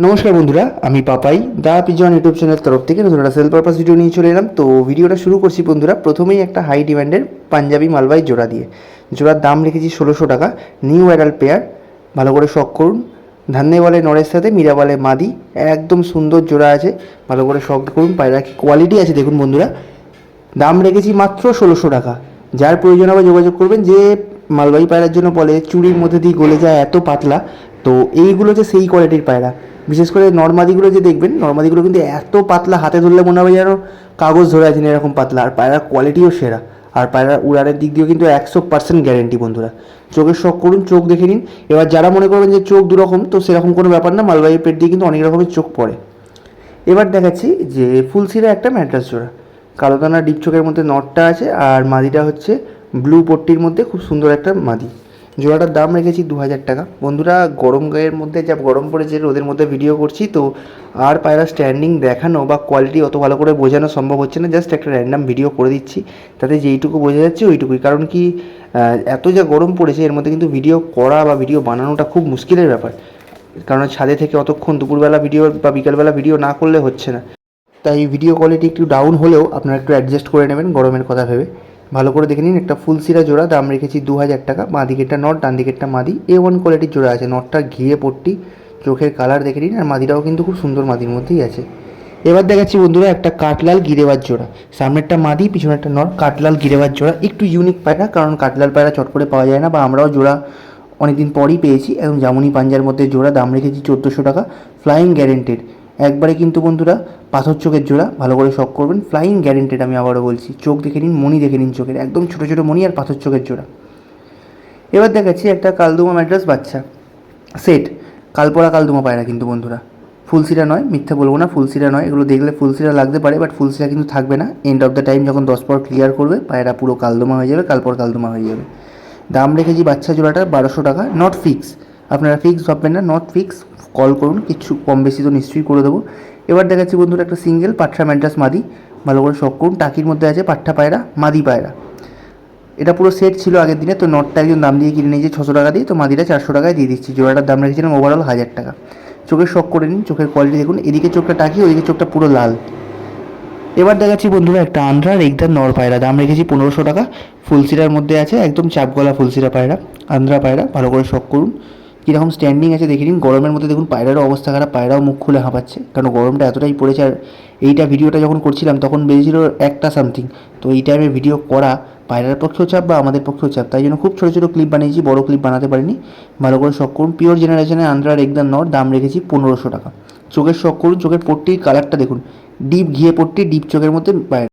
নমস্কার বন্ধুরা, আমি পাপাই দা পিজন ইউটিউব চ্যানেলের তরফ থেকে নতুন একটা সেল পারপাস ভিডিও নিয়ে চলে এলাম। তো ভিডিওটা শুরু করছি বন্ধুরা। প্রথমেই একটা হাই ডিমান্ডের পাঞ্জাবি মালবাই জোড়া দিয়ে। জোড়ার দাম রেখেছি 1600 টাকা। নিউ অ্যাডাল্ট পেয়ার, ভালো করে শখ করুন। ধান্নে বলে নরের সাথে মীরা বলে মাদি, একদম সুন্দর জোড়া আছে, ভালো করে শখ করুন। পায়রা কি কোয়ালিটি আছে দেখুন বন্ধুরা। দাম রেখেছি মাত্র 1600 টাকা। যার প্রয়োজন হবে যোগাযোগ করবেন। যে মালবাহী পায়রার জন্য বলে চুরির মধ্যে দিয়ে গলে যায় এত পাতলা, তো এইগুলো যে সেই কোয়ালিটির পায়রা। বিশেষ করে নর্মাদিগুলো যে দেখবেন, নর্মাদিগুলো কিন্তু এত পাতলা, হাতে ধরলে মনে হবে যেন কাগজ ধরে আছেন, এরকম পাতলা। আর পায়রার কোয়ালিটিও সেরা, আর পায়রার উড়ানের দিক দিয়েও কিন্তু 100% গ্যারেন্টি বন্ধুরা। চোখের শখ করুন, চোখ দেখে নিন। এবার যারা মনে করবেন যে চোখ দুরকম, তো সেরকম কোনো ব্যাপার না, মালবাহী পেট দিয়ে কিন্তু অনেক রকমের চোখ পড়ে। এবার দেখাচ্ছি যে ফুলসিরা একটা ম্যাড্রাস জোড়া। কালো দানা ডিপ চোখের মধ্যে নটটা আছে, আর মাদিটা হচ্ছে ব্লু পট্টির মধ্যে খুব সুন্দর একটা মাদি। জোড়াটার দাম রেখেছি 2000 টাকা। বন্ধুরা, গরম গায়ের মধ্যে যা গরম পড়েছে, রোদের মধ্যে ভিডিও করছি তো আর পায়রা স্ট্যান্ডিং দেখানো বা কোয়ালিটি অত ভালো করে বোঝানো সম্ভব হচ্ছে না। জাস্ট একটা র্যান্ডাম ভিডিও করে দিচ্ছি, তাতে যেইটুকু বোঝা যাচ্ছে ওইটুকুই। কারণ কি, এত যা গরম পড়েছে, এর মধ্যে কিন্তু ভিডিও করা বা ভিডিও বানানোটা খুব মুশকিলের ব্যাপার। কারণ ছাদে থেকে অতক্ষণ দুপুরবেলা ভিডিও বা বিকালবেলা ভিডিও না করলে হচ্ছে না। তাই ভিডিও কোয়ালিটি একটু ডাউন হলেও আপনারা একটু অ্যাডজাস্ট করে নেবেন গরমের কথা ভেবে। ভালো করে দেখে নিন। একটা ফুলসিরা জোড়া, দাম রেখেছি 2000 টাকা। বাঁ দিকেরটা নট, ডান দিকেরটা মাদি। A1 কোয়ালিটির জোড়া আছে। নটটা ঘিরে পট্টি, চোখের কালার দেখে নিন। আর মাদিটাও কিন্তু খুব সুন্দর মাদির মধ্যেই আছে। এবার দেখাচ্ছি বন্ধুরা একটা কাঠলাল গিরেবার জোড়া। সামনেরটা মাদি, পিছনেরটা নট। কাঠলাল গিরেবার জোড়া একটু ইউনিক পায়রা, কারণ কাঠলাল পায়রা চট করে পাওয়া যায় না, বা আমরাও জোড়া অনেকদিন পরই পেয়েছি। একদম জামুনি পাঞ্জার মধ্যে জোড়া, দাম রেখেছি 1400 টাকা। ফ্লাইং গ্যারেন্টেড একবারে কিন্তু বন্ধুরা, পাথর চোখের জোড়া, ভালো করে শখ করবেন। ফ্লাইং গ্যারেন্টেড, আমি আবারও বলছি। চোখ দেখে নিন, মণি দেখে নিন চোখের, একদম ছোটো ছোটো মণি আর পাথর চোখের জোড়া। এবার দেখাচ্ছি একটা কালদুমা ম্যাড্রাস বাচ্চা সেট। কালপোড়া কালদুমা পায়রা কিন্তু বন্ধুরা, ফুলসিরা নয়, মিথ্যা বলবো না, ফুলসিরা নয়। এগুলো দেখলে ফুলসিরা লাগতে পারে, বাট ফুলসিরা কিন্তু থাকবে না। এন্ড অফ দ্য টাইম যখন 10 পর ক্লিয়ার করবে, পায়রা পুরো কালদুমা হয়ে যাবে, কালপর কালদুমা হয়ে যাবে। দাম রেখেছি বাচ্চা জোড়াটা 1200 টাকা। নট ফিক্স, আপনারা ফিক্স ভাববেন না, নট ফিক্স। কল করুন, কিছু কম বেশি তো নিশ্চয়ই করে দেবো। এবার দেখাচ্ছি বন্ধুরা একটা সিঙ্গেল পাঠা ম্যাড্রাস মাদি, ভালো করে শখ করুন। টাকির মধ্যে আছে পাঠা পায়রা, মাদি পায়রা। এটা পুরো সেট ছিল আগের দিনে, তো নটটা একজন দাম দিয়ে কিনে নিয়েছে 600 টাকা দিয়ে, তো মাদিটা 400 টাকায় দিয়ে দিচ্ছি। জোড়াটার দাম রেখেছিলাম ওভারঅল 1000 টাকা। চোখের শখ করে নিন, চোখের কোয়ালিটি দেখুন। এদিকে চোখটা টাকি, ওইদিকে চোখটা পুরো লাল। এবার দেখাচ্ছি বন্ধুরা একটা আন্ধ্রা রেগদার নর পায়রা, দাম রেখেছি 1500 টাকা। ফুলসিরার মধ্যে আছে, একদম চাপগলা ফুলসিরা পায়রা, আন্ধ্রা পায়রা। ভালো করে শখ করুন। কীরকম স্ট্যান্ডিং আছে দেখে নিন। গরমের মধ্যে দেখুন পায়রারও অবস্থা খারাপ, পায়রাও মুখ খুলে হাঁপাচ্ছে, কারণ গরমটা এতটাই পড়েছে। আর এইটা ভিডিওটা যখন করছিলাম তখন বেজেছিল 1টা সামথিং। তো এই টাইমে ভিডিও করা পায়রার পক্ষেও চাপ বা আমাদের পক্ষেও চাপ, তাই জন্য খুব ছোটো ছোটো ক্লিপ বানিয়েছি, বড় ক্লিপ বানাতে পারিনি। ভালো করে শখ করুন। পিওর জেনারেশনের আন্ধ্রা রেগদার নর, দাম রেখেছি 1500 টাকা। চোখের শখ করুন, চোখের পট্টির কালারটা দেখুন, ডিপ ঘিয়ে পট্টি, ডিপ চোখের মধ্যে পায়রা।